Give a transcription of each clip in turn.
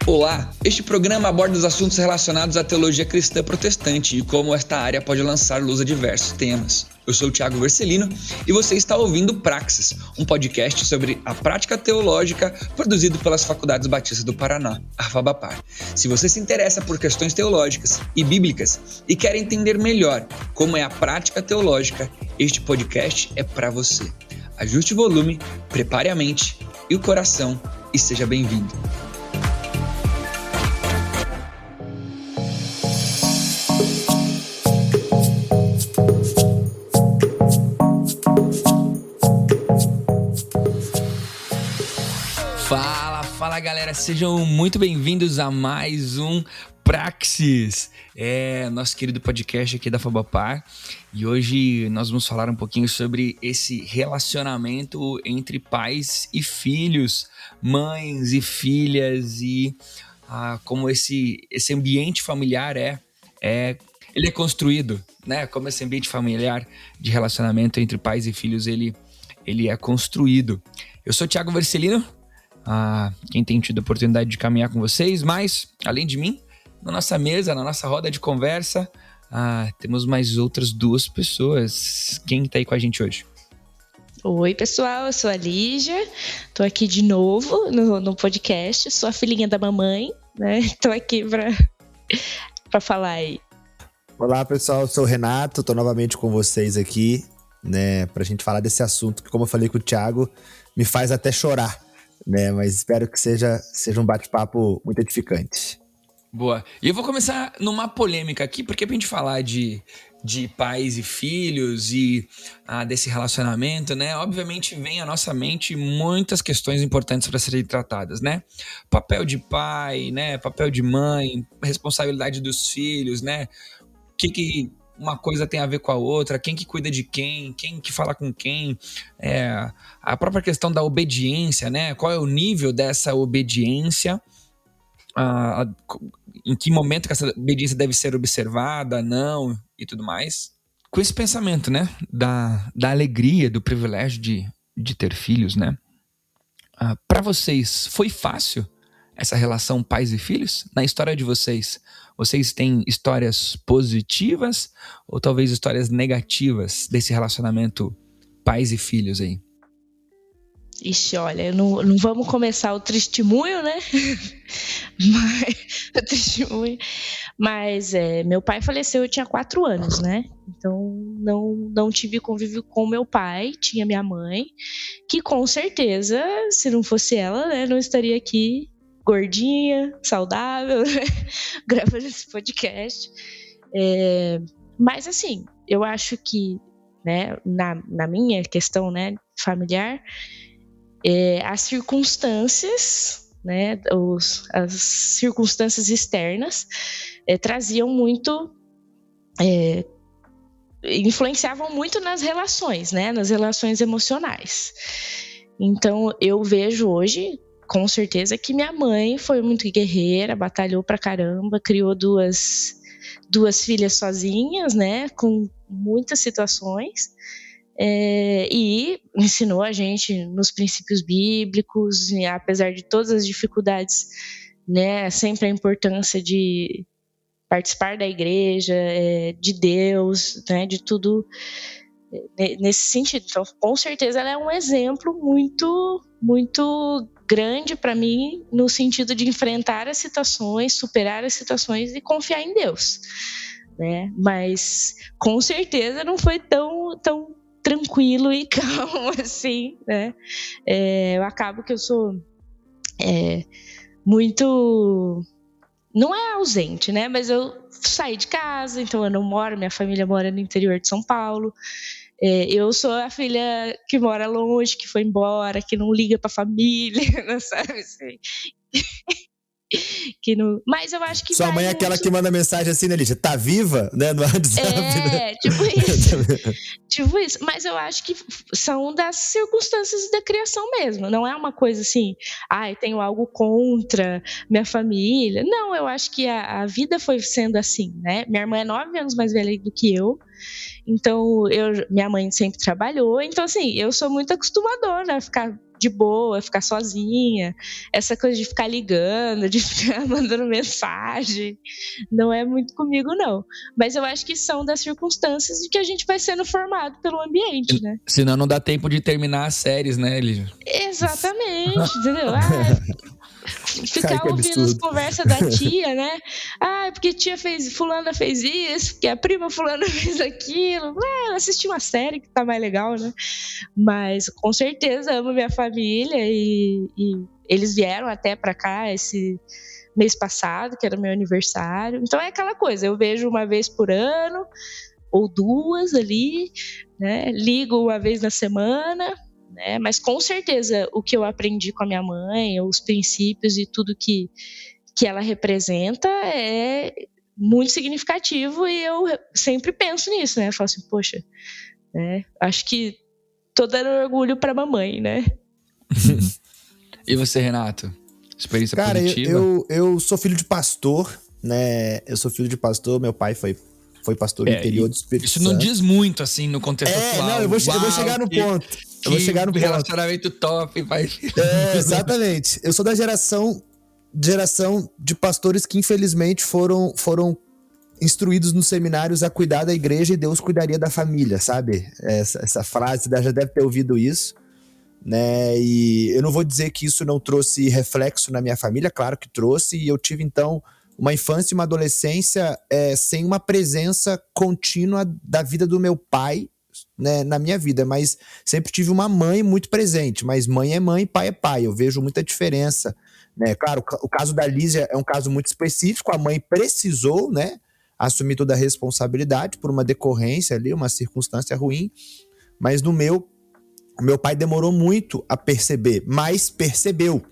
Olá, este programa aborda os assuntos relacionados à teologia cristã protestante e como esta área pode lançar luz a diversos temas. Eu sou o Thiago Vercelino e você está ouvindo Praxis, um podcast sobre a prática teológica produzido pelas Faculdades Batistas do Paraná, a FABAPAR. Se você se interessa por questões teológicas e bíblicas e quer entender melhor como é a prática teológica, este podcast é para você. Ajuste o volume, prepare a mente e o coração e seja bem-vindo. Fala galera, sejam muito bem-vindos a mais um Praxis, nosso querido podcast aqui da FABAPAR, e hoje nós vamos falar um pouquinho sobre esse relacionamento entre pais e filhos, mães e filhas e como esse ambiente familiar ele é construído, né? Como esse ambiente familiar de relacionamento entre pais e filhos ele é construído. Eu sou o Thiago Vercelino. Quem tem tido a oportunidade de caminhar com vocês, mas, além de mim, na nossa mesa, na nossa roda de conversa, temos mais outras duas pessoas. Quem está aí com a gente hoje? Oi, pessoal, eu sou a Lígia, tô aqui de novo no podcast, sou a filhinha da mamãe, né? Tô aqui pra falar aí. Olá, pessoal, eu sou o Renato, tô novamente com vocês aqui, né, pra gente falar desse assunto que, como eu falei com o Thiago, me faz até chorar. Né, mas espero que seja um bate-papo muito edificante. Boa. E eu vou começar numa polêmica aqui, porque pra gente falar de pais e filhos e desse relacionamento, né? Obviamente vem à nossa mente muitas questões importantes para serem tratadas, né? Papel de pai, né? Papel de mãe, responsabilidade dos filhos, né? O que uma coisa tem a ver com a outra, quem que cuida de quem que fala com quem, a própria questão da obediência, né? Qual é o nível dessa obediência, em que momento que essa obediência deve ser observada, não, e tudo mais. Com esse pensamento, né? Da alegria, do privilégio de ter filhos, né? Para vocês, foi fácil essa relação pais e filhos? Na história de vocês têm histórias positivas ou talvez histórias negativas desse relacionamento pais e filhos aí? Ixi, olha, não vamos começar o testemunho, né? Mas meu pai faleceu, eu tinha 4 anos, né? Então não tive convívio com meu pai, tinha minha mãe, que com certeza, se não fosse ela, né, não estaria aqui gordinha, saudável, né? Gravando esse podcast. Mas assim, eu acho que, né, na minha questão, né, familiar, as circunstâncias, né, as circunstâncias externas traziam muito, influenciavam muito nas relações, né, nas relações emocionais. Então eu vejo hoje, com certeza, que minha mãe foi muito guerreira, batalhou pra caramba, criou duas filhas sozinhas, né, com muitas situações, e ensinou a gente nos princípios bíblicos, e apesar de todas as dificuldades, né, sempre a importância de participar da igreja, de Deus, né, de tudo nesse sentido. Então, com certeza, ela é um exemplo muito, muito grande para mim no sentido de enfrentar as situações, superar as situações e confiar em Deus, né? Mas com certeza não foi tão tranquilo e calmo assim, né? Eu acabo que eu sou muito, não é ausente, né? Mas eu saí de casa, então eu não moro, minha família mora no interior de São Paulo. Eu sou a filha que mora longe, que foi embora, que não liga pra família, não sabe assim. Que não... Mas eu acho que sua mãe é aquela que manda mensagem assim, né, Lígia? Tá viva? Né, no WhatsApp, né? Tipo isso. Mas eu acho que são das circunstâncias da criação mesmo. Não é uma coisa assim, eu tenho algo contra minha família. Não, eu acho que a vida foi sendo assim, né? Minha irmã é 9 anos mais velha do que eu. Então, minha mãe sempre trabalhou. Então, assim, eu sou muito acostumadora a ficar de boa, ficar sozinha. Essa coisa de ficar ligando, de ficar mandando mensagem, não é muito comigo, não. Mas eu acho que são das circunstâncias de que a gente vai sendo formado pelo ambiente, né? Senão não dá tempo de terminar as séries, né, Lígia? Exatamente, entendeu? Ficar ouvindo as conversas da tia, né? Porque fulana fez isso, porque a prima fulana fez aquilo. Assistir uma série que tá mais legal, né? Mas com certeza amo minha família e eles vieram até pra cá esse mês passado, que era meu aniversário. Então é aquela coisa, eu vejo uma vez por ano ou duas ali, né? Ligo uma vez na semana. Né? Mas com certeza o que eu aprendi com a minha mãe, os princípios e tudo que ela representa é muito significativo e eu sempre penso nisso, né? Eu falo assim, poxa, né? Acho que tô dando orgulho pra mamãe, né? E você, Renato? Experiência Cara, positiva? eu sou filho de pastor, né? Eu sou filho de pastor, meu pai foi pastor no interior do Espírito Santo. Isso não diz muito, assim, no contexto atual. Não, eu vou chegar no ponto. Eu vou chegar no ponto. Relacionamento top, vai. Exatamente. Eu sou da geração de pastores que, infelizmente, foram instruídos nos seminários a cuidar da igreja e Deus cuidaria da família, sabe? Essa frase, já deve ter ouvido isso, né? E eu não vou dizer que isso não trouxe reflexo na minha família, claro que trouxe, e eu tive, então, uma infância e uma adolescência sem uma presença contínua da vida do meu pai, né, na minha vida, mas sempre tive uma mãe muito presente, mas mãe é mãe, pai é pai, eu vejo muita diferença, né? Claro, o caso da Lígia é um caso muito específico, a mãe precisou, né, assumir toda a responsabilidade por uma decorrência ali, uma circunstância ruim, mas o meu pai demorou muito a perceber, mas percebeu,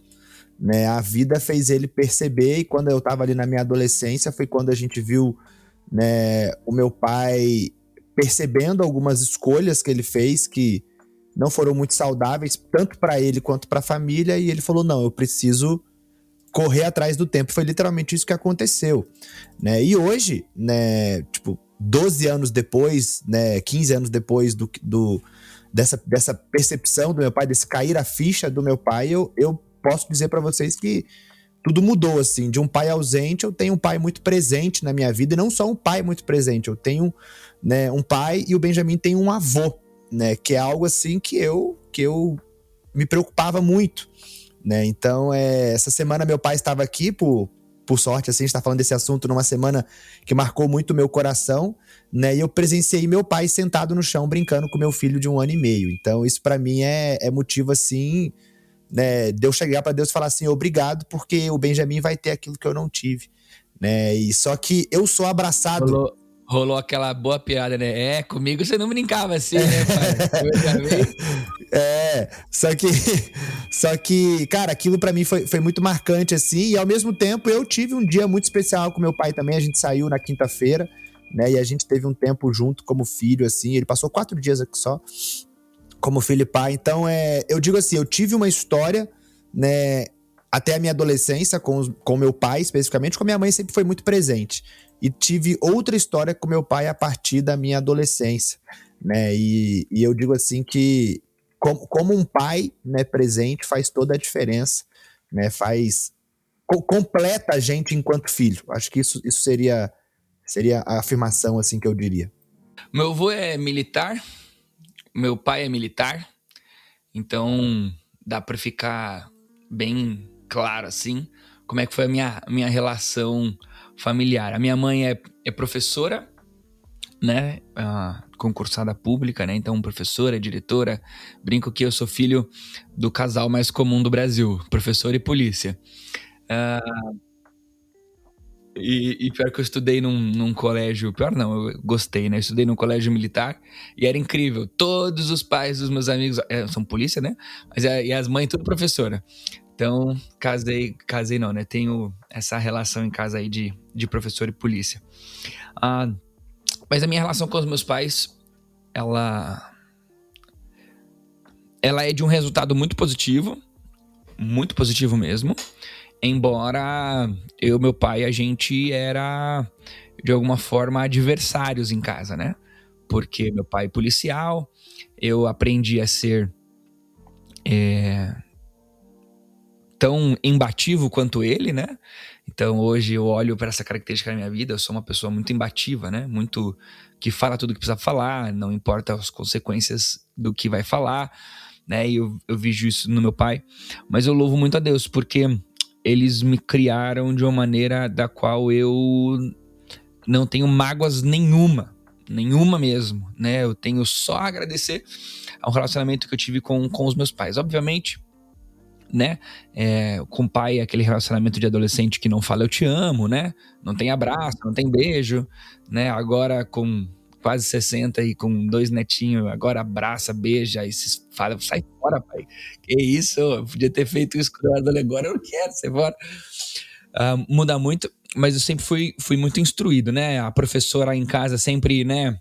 né? A vida fez ele perceber, e quando eu estava ali na minha adolescência foi quando a gente viu, né, o meu pai percebendo algumas escolhas que ele fez que não foram muito saudáveis, tanto para ele quanto para a família, e ele falou, não, eu preciso correr atrás do tempo. Foi literalmente isso que aconteceu, né? E hoje, né, tipo, 12 anos depois, né, 15 anos depois dessa percepção do meu pai, desse cair a ficha do meu pai, eu posso dizer para vocês que tudo mudou, assim. De um pai ausente, eu tenho um pai muito presente na minha vida, e não só um pai muito presente, eu tenho, né, um pai, e o Benjamin tem um avô, né, que é algo assim que eu me preocupava muito, né? Então, essa semana meu pai estava aqui, por sorte, assim, a gente tá falando desse assunto numa semana que marcou muito o meu coração, né? E eu presenciei meu pai sentado no chão brincando com meu filho de 1 ano e meio. Então, isso para mim é motivo, assim, né, de eu chegar para Deus e falar assim, obrigado, porque o Benjamin vai ter aquilo que eu não tive, né? E só que eu sou abraçado. Rolou aquela boa piada, né? Comigo você não brincava assim, né, pai? Eu já vi. Só que, cara, aquilo pra mim foi muito marcante, assim, e ao mesmo tempo eu tive um dia muito especial com meu pai também. A gente saiu na quinta-feira, né, e a gente teve um tempo junto como filho, assim. Ele passou 4 dias aqui só, como filho e pai. Então, eu digo assim, eu tive uma história, né, até a minha adolescência com meu pai, especificamente. Com a minha mãe sempre foi muito presente. E tive outra história com meu pai a partir da minha adolescência, né? E eu digo assim que como um pai, né, presente faz toda a diferença, né? Completa a gente enquanto filho. Acho que isso seria a afirmação assim que eu diria. Meu avô é militar, meu pai é militar, então dá para ficar bem claro assim como é que foi a minha relação familiar. A minha mãe é professora, né, concursada pública, né, então professora, diretora. Brinco que eu sou filho do casal mais comum do Brasil, professor e polícia. E pior que eu estudei num colégio, pior não, eu gostei, né, eu estudei num colégio militar e era incrível. Todos os pais dos meus amigos são polícia, né, mas e as mães tudo professora. Então, casei não, né? Tenho essa relação em casa aí de professor e polícia. Mas a minha relação com os meus pais, ela é de um resultado muito positivo mesmo. Embora eu e meu pai, a gente era, de alguma forma, adversários em casa, né? porque meu pai é policial, eu aprendi a ser tão imbativo quanto ele, né? Então hoje eu olho para essa característica na minha vida, eu sou uma pessoa muito imbativa, né? Muito que fala tudo o que precisa falar, não importa as consequências do que vai falar, né? E eu vejo isso no meu pai, mas eu louvo muito a Deus, porque eles me criaram de uma maneira da qual eu não tenho mágoas nenhuma mesmo, né? Eu tenho só a agradecer ao relacionamento que eu tive com os meus pais. Obviamente, né? Com o pai, aquele relacionamento de adolescente que não fala eu te amo, né? Não tem abraço, não tem beijo, né? Agora com quase 60 e com 2 netinhos, agora abraça, beija e se fala, sai fora, pai. Que isso? Eu podia ter feito isso quando eu era adolescente, agora eu não quero, sai fora. Muda muito, mas eu sempre fui muito instruído, né? A professora em casa sempre, né?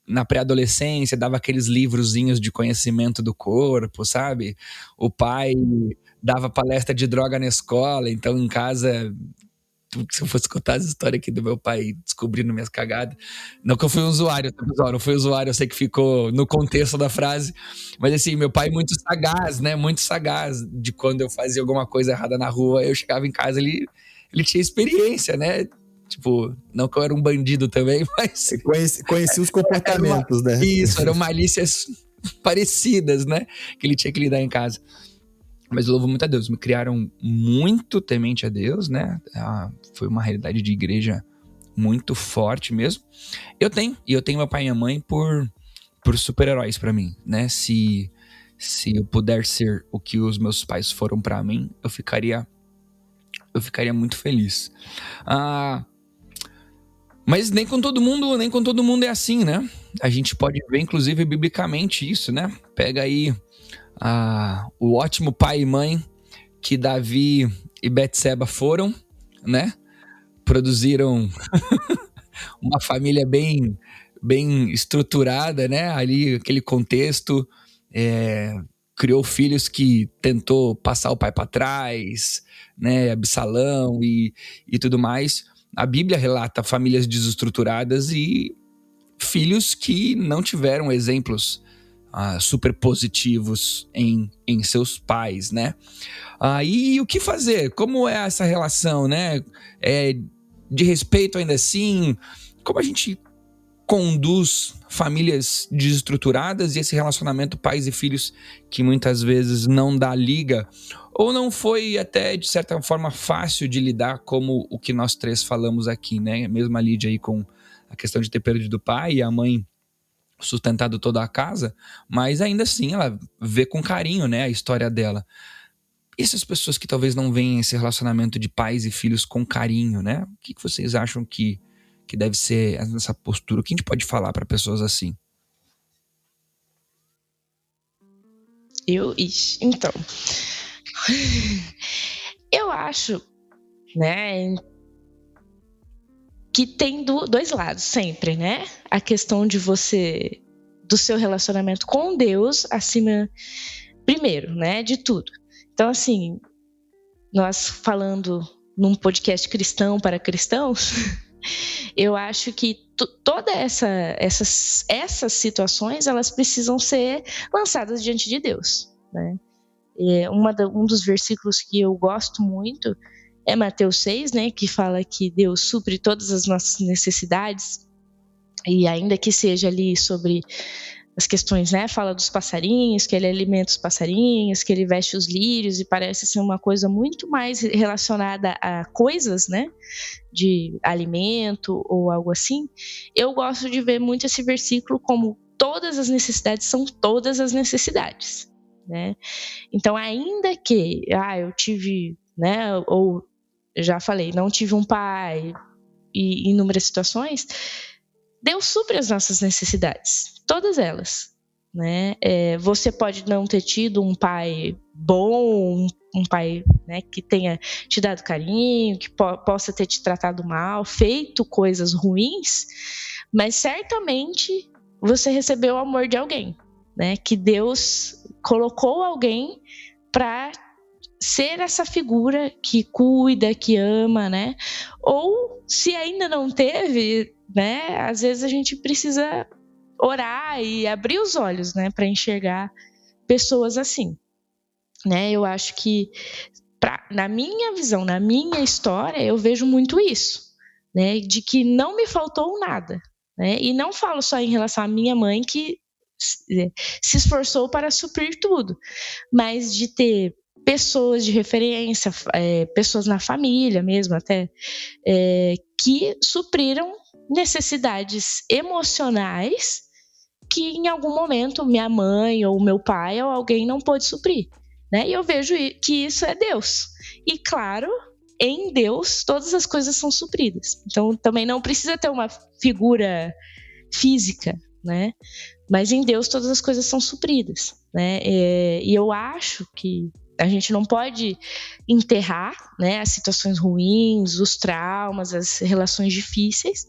Na pré-adolescência, dava aqueles livrozinhos de conhecimento do corpo, sabe? O pai dava palestra de droga na escola, então em casa, se eu fosse contar as histórias aqui do meu pai descobrindo minhas cagadas, não que eu fui um usuário, não fui usuário, eu sei que ficou no contexto da frase, mas assim, meu pai muito sagaz, né? Muito sagaz de quando eu fazia alguma coisa errada na rua, eu chegava em casa, ele tinha experiência, né? Tipo, não que eu era um bandido também, mas... Você conhecia os comportamentos, né? Isso, eram malícias parecidas, né? Que ele tinha que lidar em casa. Mas eu louvo muito a Deus. Me criaram muito temente a Deus, né? Foi uma realidade de igreja muito forte mesmo. Eu tenho meu pai e minha mãe por super-heróis pra mim, né? Se eu puder ser o que os meus pais foram pra mim, eu ficaria muito feliz. Mas nem com todo mundo é assim, né? A gente pode ver, inclusive, biblicamente isso, né? Pega aí o ótimo pai e mãe que Davi e Betseba foram, né? Produziram uma família bem estruturada, né? Ali, aquele contexto, criou filhos que tentou passar o pai para trás, né? Absalão e tudo mais. A Bíblia relata famílias desestruturadas e filhos que não tiveram exemplos super positivos em seus pais, né? E o que fazer? Como é essa relação, né? De respeito ainda assim? Como a gente conduz famílias desestruturadas e esse relacionamento pais e filhos que muitas vezes não dá liga ou não foi até de certa forma fácil de lidar, como o que nós três falamos aqui, né? Mesmo a Lídia aí com a questão de ter perdido o pai e a mãe sustentado toda a casa, mas ainda assim ela vê com carinho, né, a história dela. E essas pessoas que talvez não veem esse relacionamento de pais e filhos com carinho, né? O que vocês acham que deve ser essa postura? O que a gente pode falar para pessoas assim? Então, eu acho, né, que tem dois lados sempre, né? A questão de do seu relacionamento com Deus acima, primeiro, né, de tudo. Então, assim, nós falando num podcast cristão para cristãos, eu acho que todas essas situações, elas precisam ser lançadas diante de Deus, né? Um dos versículos que eu gosto muito é Mateus 6, né, que fala que Deus supre todas as nossas necessidades, e ainda que seja ali sobre as questões, né, fala dos passarinhos, que ele alimenta os passarinhos, que ele veste os lírios, e parece ser uma coisa muito mais relacionada a coisas, né, de alimento ou algo assim. Eu gosto de ver muito esse versículo como todas as necessidades são todas as necessidades, né? Então, ainda que eu tive, né, ou já falei, não tive um pai, e inúmeras situações, Deus supre as nossas necessidades, todas elas, né? Você pode não ter tido um pai bom, um pai, né, que tenha te dado carinho, que possa ter te tratado mal, feito coisas ruins, mas certamente você recebeu o amor de alguém, né? Que Deus colocou alguém para ser essa figura que cuida, que ama, né? Ou se ainda não teve, né? Às vezes a gente precisa orar e abrir os olhos, né, para enxergar pessoas assim, né? Eu acho que na minha visão, na minha história, eu vejo muito isso, né, de que não me faltou nada, né? E não falo só em relação à minha mãe, que se esforçou para suprir tudo, mas de ter pessoas de referência, pessoas na família mesmo até, que supriram necessidades emocionais que em algum momento minha mãe ou meu pai ou alguém não pôde suprir, né? E eu vejo que isso é Deus. E claro, em Deus todas as coisas são supridas. Então também não precisa ter uma figura física, né? Mas em Deus todas as coisas são supridas, né? E eu acho que a gente não pode enterrar, né, as situações ruins, os traumas, as relações difíceis,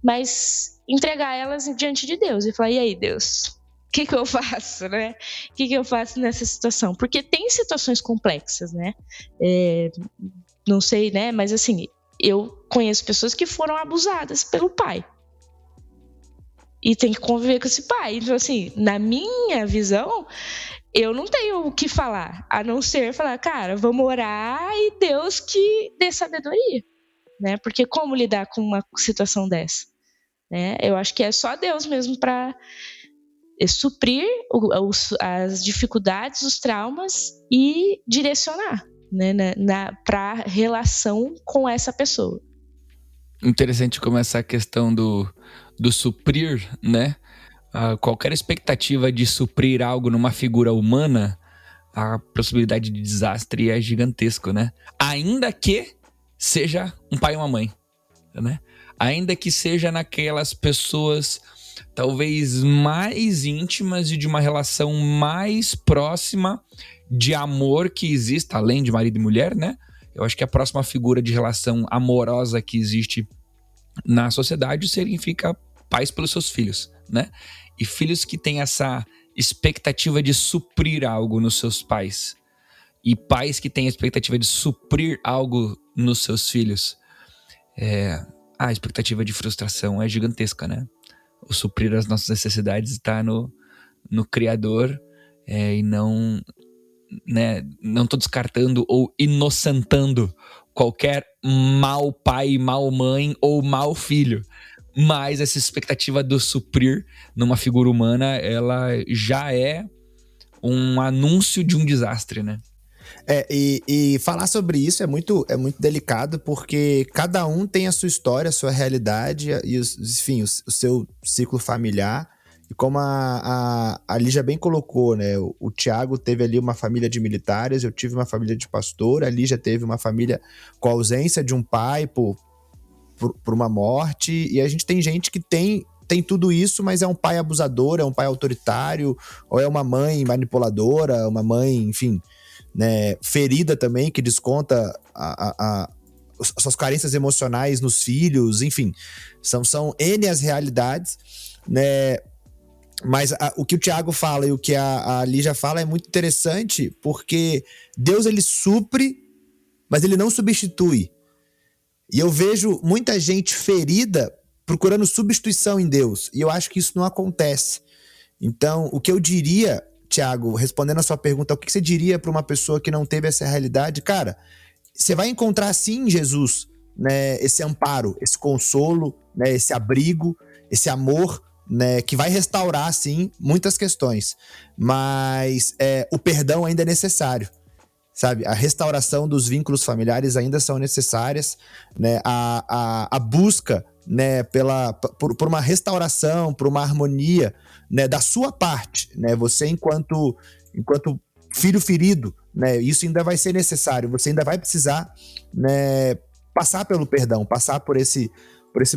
mas entregar elas diante de Deus e falar: e aí, Deus, o que eu faço, né? O que eu faço nessa situação? Porque tem situações complexas, né? Não sei, né? Mas assim, eu conheço pessoas que foram abusadas pelo pai e tem que conviver com esse pai. Então, assim, na minha visão, eu não tenho o que falar, a não ser falar: cara, vamos orar e Deus que dê sabedoria, né? Porque como lidar com uma situação dessa, né? Eu acho que é só Deus mesmo para suprir as dificuldades, os traumas e direcionar, né, para a relação com essa pessoa. Interessante como essa questão do suprir, né? Qualquer expectativa de suprir algo numa figura humana, a possibilidade de desastre é gigantesco, né? Ainda que seja um pai e uma mãe, né? Ainda que seja naquelas pessoas talvez mais íntimas e de uma relação mais próxima de amor que exista, além de marido e mulher, né? Eu acho que a próxima figura de relação amorosa que existe na sociedade significa pais pelos seus filhos, né? E filhos que têm essa expectativa de suprir algo nos seus pais. E pais que têm a expectativa de suprir algo nos seus filhos. A expectativa de frustração é gigantesca, né? O suprir as nossas necessidades está no Criador, e não, né, não tô descartando ou inocentando qualquer mau pai, mau mãe ou mau filho. Mas essa expectativa do suprir numa figura humana, ela já é um anúncio de um desastre, né? E falar sobre isso é muito delicado, porque cada um tem a sua história, a sua realidade e, enfim, o seu ciclo familiar. E como a Lígia bem colocou, né? O Tiago teve ali uma família de militares, eu tive uma família de pastor, a Lígia teve uma família com a ausência de um pai por uma morte, e a gente tem gente que tem tudo isso, mas é um pai abusador, é um pai autoritário, ou é uma mãe manipuladora, uma mãe, enfim, né, ferida também, que desconta as suas carências emocionais nos filhos, enfim, são N as realidades, né? Mas o que o Tiago fala e o que a Lígia fala é muito interessante, porque Deus, ele supre, mas ele não substitui. E eu vejo muita gente ferida procurando substituição em Deus, e eu acho que isso não acontece. Então, o que eu diria, Tiago, respondendo a sua pergunta, o que você diria para uma pessoa que não teve essa realidade? Cara, você vai encontrar sim em Jesus, né, esse amparo, esse consolo, né, esse abrigo, esse amor, né, que vai restaurar sim muitas questões, mas o perdão ainda é necessário, sabe? A restauração dos vínculos familiares ainda são necessárias, né? A busca, né, por uma restauração, por uma harmonia, né, da sua parte, né? Você enquanto filho ferido, né, isso ainda vai ser necessário, você ainda vai precisar, né, passar pelo perdão, passar por esse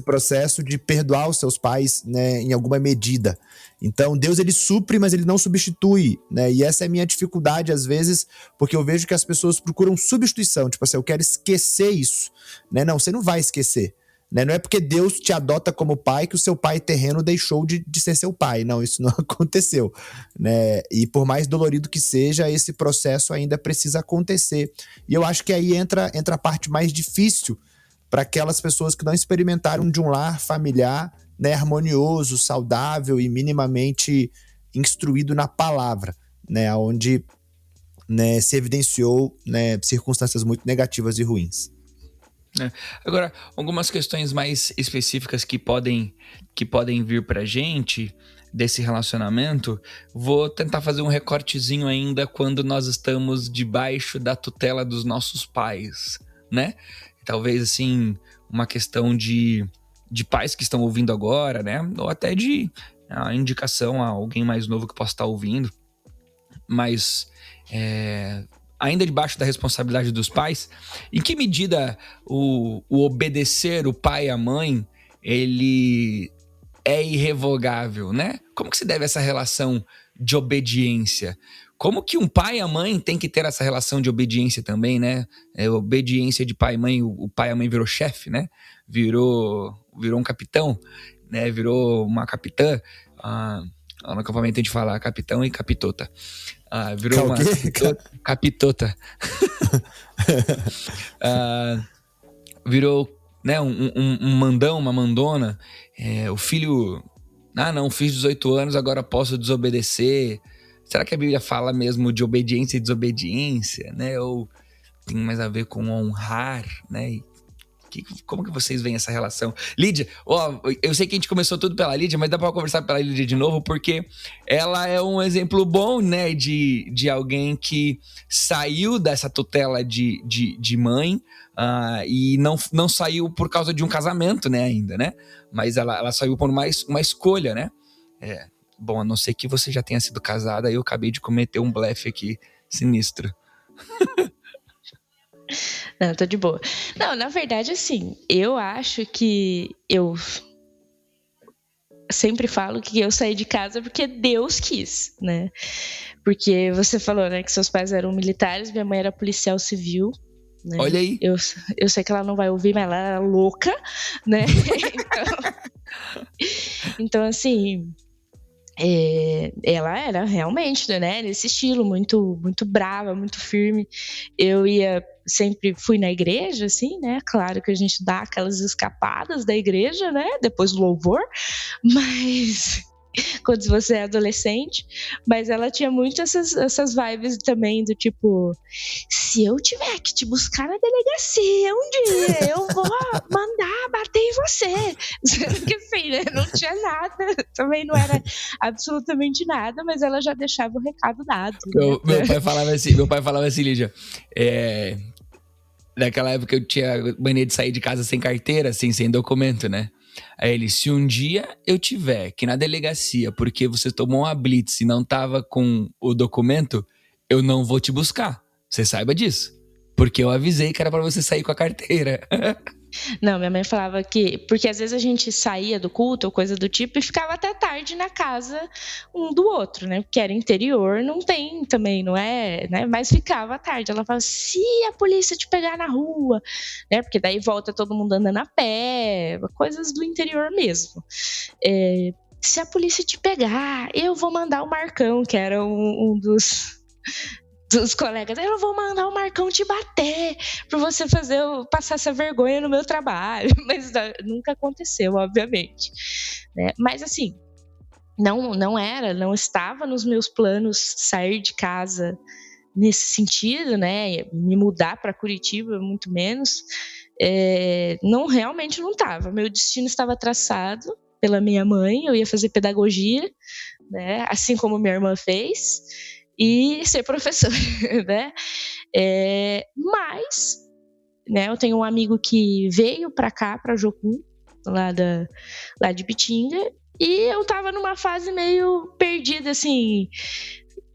processo de perdoar os seus pais, né, em alguma medida. Então, Deus, ele supre, mas ele não substitui, né? E essa é a minha dificuldade, às vezes, porque eu vejo que as pessoas procuram substituição, tipo assim, eu quero esquecer isso, né? Não, você não vai esquecer, né? Não é porque Deus te adota como pai que o seu pai terreno deixou de ser seu pai. Não, isso não aconteceu, né? E por mais dolorido que seja, esse processo ainda precisa acontecer. E eu acho que aí entra a parte mais difícil para aquelas pessoas que não experimentaram de um lar familiar né, harmonioso, saudável e minimamente instruído na palavra, né, onde, né, se evidenciou, né, circunstâncias muito negativas e ruins. Agora, algumas questões mais específicas que podem vir pra gente desse relacionamento, vou tentar fazer um recortezinho ainda quando nós estamos debaixo da tutela dos nossos pais, né? Talvez, assim, uma questão de pais que estão ouvindo agora, né? Ou até de indicação a alguém mais novo que possa estar ouvindo. Mas, ainda debaixo da responsabilidade dos pais, em que medida o obedecer o pai e a mãe, ele é irrevogável, né? Como que se deve essa relação de obediência? Como que um pai e a mãe tem que ter essa relação de obediência também, né? Obediência de pai e mãe, o pai e a mãe virou chefe, né? Virou um capitão, né? Virou uma capitã. No acampamento a gente fala capitão e capitota. Virou uma capitota. Virou, né, um mandão, uma mandona. O filho... não, fiz 18 anos, agora posso desobedecer. Será que a Bíblia fala mesmo de obediência e desobediência, né? Ou tem mais a ver com honrar, né? Como que vocês veem essa relação? Lídia, eu sei que a gente começou tudo pela Lídia, mas dá pra conversar pela Lídia de novo, porque ela é um exemplo bom, né, de alguém que saiu dessa tutela de mãe, e não saiu por causa de um casamento, né, ainda, né? Mas ela saiu por uma escolha, né? Bom, a não ser que você já tenha sido casada, eu acabei de cometer um blefe aqui sinistro. Não, tô de boa. Não, na verdade, assim, eu acho que eu sempre falo que eu saí de casa porque Deus quis, né? Porque você falou, né, que seus pais eram militares, minha mãe era policial civil, né? Olha aí. Eu sei que ela não vai ouvir, mas ela era louca, né? Então, assim... ela era realmente, né, nesse estilo, muito, muito brava, muito firme. Eu sempre fui na igreja, assim, né, claro que a gente dá aquelas escapadas da igreja, né, depois do louvor, mas... quando você é adolescente, mas ela tinha muito essas vibes também do tipo, se eu tiver que te buscar na delegacia um dia, eu vou mandar bater em você. Sendo que assim, né, não tinha nada, também não era absolutamente nada, mas ela já deixava o recado dado. Meu pai falava assim, Lídia, naquela época eu tinha mania de sair de casa sem carteira, assim, sem documento, né? Aí ele, se um dia eu tiver que ir na delegacia porque você tomou uma blitz e não tava com o documento, eu não vou te buscar. Você saiba disso. Porque eu avisei que era pra você sair com a carteira. Não, minha mãe falava que... porque às vezes a gente saía do culto ou coisa do tipo e ficava até tarde na casa um do outro, né? Porque era interior, não tem também, não é, né? Mas ficava à tarde. Ela falava, se a polícia te pegar na rua, né? Porque daí volta todo mundo andando a pé, coisas do interior mesmo. Se a polícia te pegar, eu vou mandar o Marcão, que era um dos colegas, eu vou mandar o Marcão te bater pra você passar essa vergonha no meu trabalho, mas nunca aconteceu, obviamente, né? Mas assim, não estava nos meus planos sair de casa nesse sentido, né? Me mudar para Curitiba, muito menos. Realmente não estava. Meu destino estava traçado pela minha mãe, eu ia fazer pedagogia, né? Assim como minha irmã fez, e ser professora, né? Mas, né, eu tenho um amigo que veio para cá, para Jocum, lá de Bitinga, e eu tava numa fase meio perdida, assim.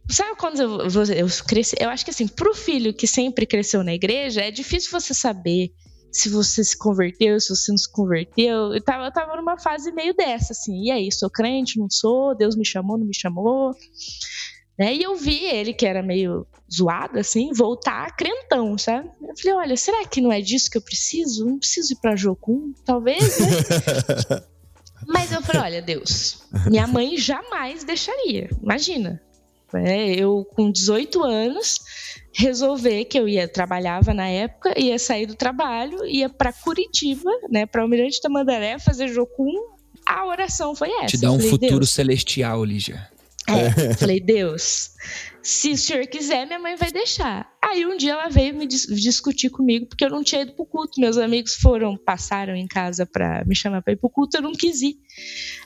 Sabe quando eu cresci? Eu acho que, assim, pro filho que sempre cresceu na igreja, é difícil você saber se você se converteu, se você não se converteu. Eu tava numa fase meio dessa, assim. E aí, sou crente, não sou? Deus me chamou, não me chamou? Né? E eu vi ele, que era meio zoado, assim, voltar crentão, sabe? Eu falei, olha, será que não é disso que eu preciso? Não preciso ir pra Jocum, talvez, né? Mas eu falei, olha, Deus, minha mãe jamais deixaria, imagina. Eu, com 18 anos, resolver que trabalhava na época, ia sair do trabalho, ia pra Curitiba, né, pra Almirante Tamandaré, fazer Jocum, A oração foi essa. Te dá um falei, futuro Deus, celestial, Lígia. falei, Deus, se o senhor quiser, minha mãe vai deixar. Aí um dia ela veio me discutir comigo, porque eu não tinha ido pro culto. Meus amigos passaram em casa pra me chamar pra ir pro culto, eu não quis ir.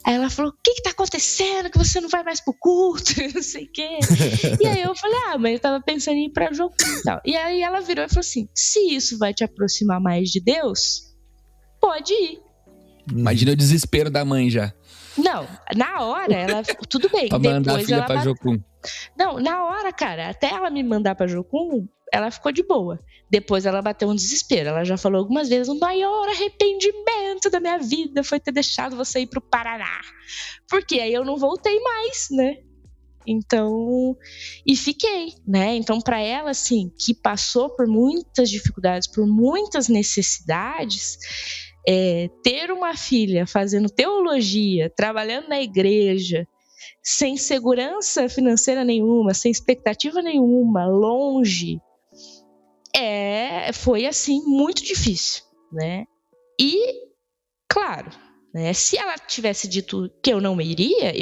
Aí ela falou, o que tá acontecendo, que você não vai mais pro culto, não sei o quê. E aí eu falei, mãe, eu tava pensando em ir pra Jocum e tal. E aí ela virou e falou assim, se isso vai te aproximar mais de Deus, pode ir. Imagina o desespero da mãe já. Não, na hora ela... Tudo bem, pra mandar a filha pra Jocum. Não, na hora, cara, até ela me mandar pra Jocum, ela ficou de boa. Depois ela bateu um desespero. Ela já falou algumas vezes, o maior arrependimento da minha vida foi ter deixado você ir pro Paraná. Porque aí eu não voltei mais, né? Então, e fiquei, né? Então, pra ela, assim, que passou por muitas dificuldades, por muitas necessidades... ter uma filha fazendo teologia, trabalhando na igreja, sem segurança financeira nenhuma, sem expectativa nenhuma, longe, foi assim muito difícil, né? E, claro, né, se ela tivesse dito que eu não iria,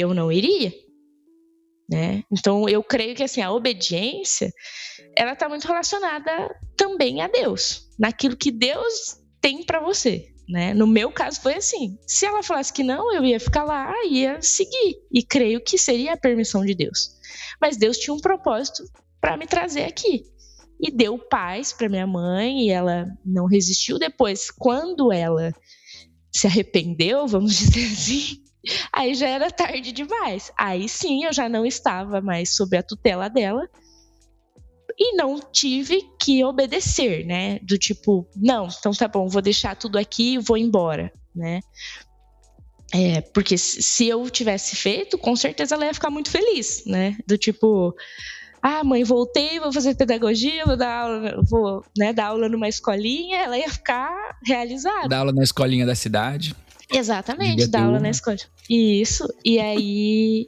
né? Então eu creio que assim, a obediência ela está muito relacionada também a Deus, naquilo que Deus tem para você. Né? No meu caso foi assim, se ela falasse que não, eu ia ficar lá, ia seguir, e creio que seria a permissão de Deus, mas Deus tinha um propósito para me trazer aqui, e deu paz para minha mãe, e ela não resistiu. Depois, quando ela se arrependeu, vamos dizer assim, aí já era tarde demais, aí sim eu já não estava mais sob a tutela dela, e não tive que obedecer, né? Do tipo, não, então tá bom, vou deixar tudo aqui e vou embora, né? Porque se eu tivesse feito, com certeza ela ia ficar muito feliz, né? Do tipo, mãe, voltei, vou fazer pedagogia, vou dar aula numa escolinha, ela ia ficar realizada. Dar aula na escolinha da cidade. Exatamente, dar aula na escola. Isso, e aí,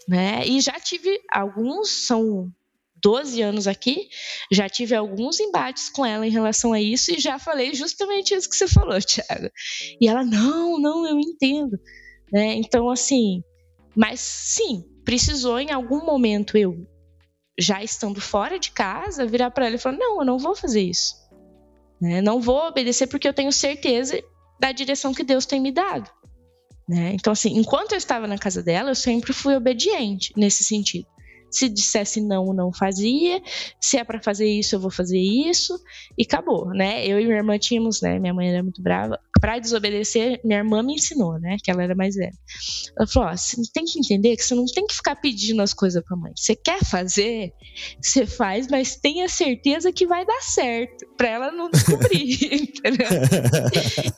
né? E já tive alguns, são 12 anos aqui, já tive alguns embates com ela em relação a isso e já falei justamente isso que você falou, Thiago. E ela, não, eu entendo. Né? Então, assim, mas sim, precisou em algum momento eu, já estando fora de casa, virar para ela e falar, não, eu não vou fazer isso. Né? Não vou obedecer porque eu tenho certeza da direção que Deus tem me dado. Né? Então, assim, enquanto eu estava na casa dela, eu sempre fui obediente nesse sentido. Se dissesse não fazia. Se é para fazer isso, eu vou fazer isso. E acabou, né? Eu e minha irmã tínhamos, né? Minha mãe era muito brava. Para desobedecer, minha irmã me ensinou, né? Que ela era mais velha. Ela falou, você tem que entender que você não tem que ficar pedindo as coisas pra mãe. Você quer fazer, você faz, mas tenha certeza que vai dar certo. Pra ela não descobrir, entendeu?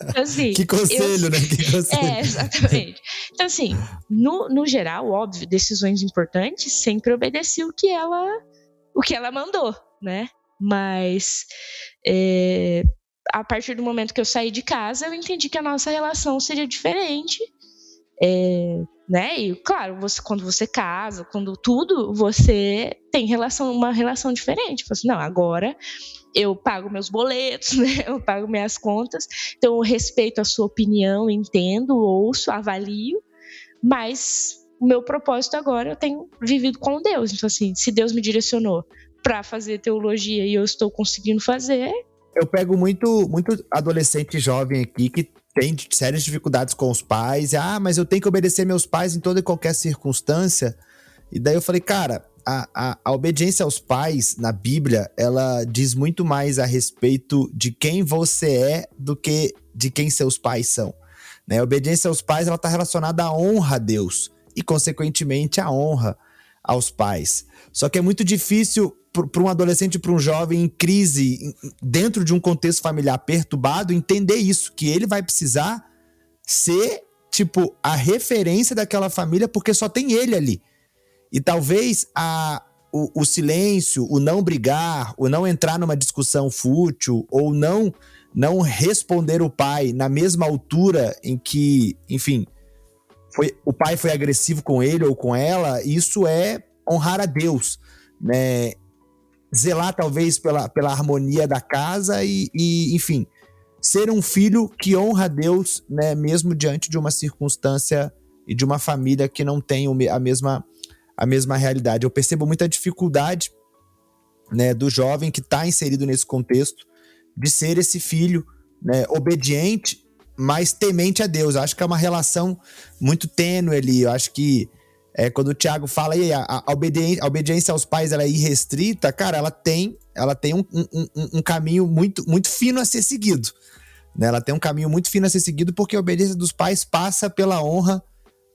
Então, assim, que conselho, né? Que conselho. Exatamente. Então, assim, no geral, óbvio, decisões importantes, sempre obedeci o que ela mandou, né? Mas a partir do momento que eu saí de casa, eu entendi que a nossa relação seria diferente, né? E claro, quando você casa, quando tudo, você tem uma relação diferente. Você fala assim, não, agora eu pago meus boletos, né? Eu pago minhas contas, então eu respeito a sua opinião, entendo, ouço, avalio, mas o meu propósito agora eu tenho vivido com Deus. Então, assim, se Deus me direcionou para fazer teologia e eu estou conseguindo fazer. Eu pego muito adolescente jovem aqui que tem sérias dificuldades com os pais. Mas eu tenho que obedecer meus pais em toda e qualquer circunstância. E daí eu falei, cara, a obediência aos pais na Bíblia, ela diz muito mais a respeito de quem você é do que de quem seus pais são. Né? A obediência aos pais, ela está relacionada à honra a Deus e, consequentemente, à honra aos pais. Só que é muito difícil para um adolescente, para um jovem em crise, dentro de um contexto familiar perturbado, entender isso, que ele vai precisar ser, tipo, a referência daquela família, porque só tem ele ali. E talvez o silêncio, o não brigar, o não entrar numa discussão fútil, ou não responder o pai na mesma altura em que, enfim, o pai foi agressivo com ele ou com ela, isso é honrar a Deus, né? Zelar talvez pela harmonia da casa e, enfim, ser um filho que honra a Deus, né, mesmo diante de uma circunstância e de uma família que não tem a mesma realidade. Eu percebo muita dificuldade, né, do jovem que está inserido nesse contexto de ser esse filho, né, obediente, mas temente a Deus. Eu acho que é uma relação muito tênue ali. Eu acho que quando o Tiago fala aí, a obediência aos pais ela é irrestrita, cara, ela tem um caminho muito, muito fino a ser seguido, né? Ela tem um caminho muito fino a ser seguido porque a obediência dos pais passa pela honra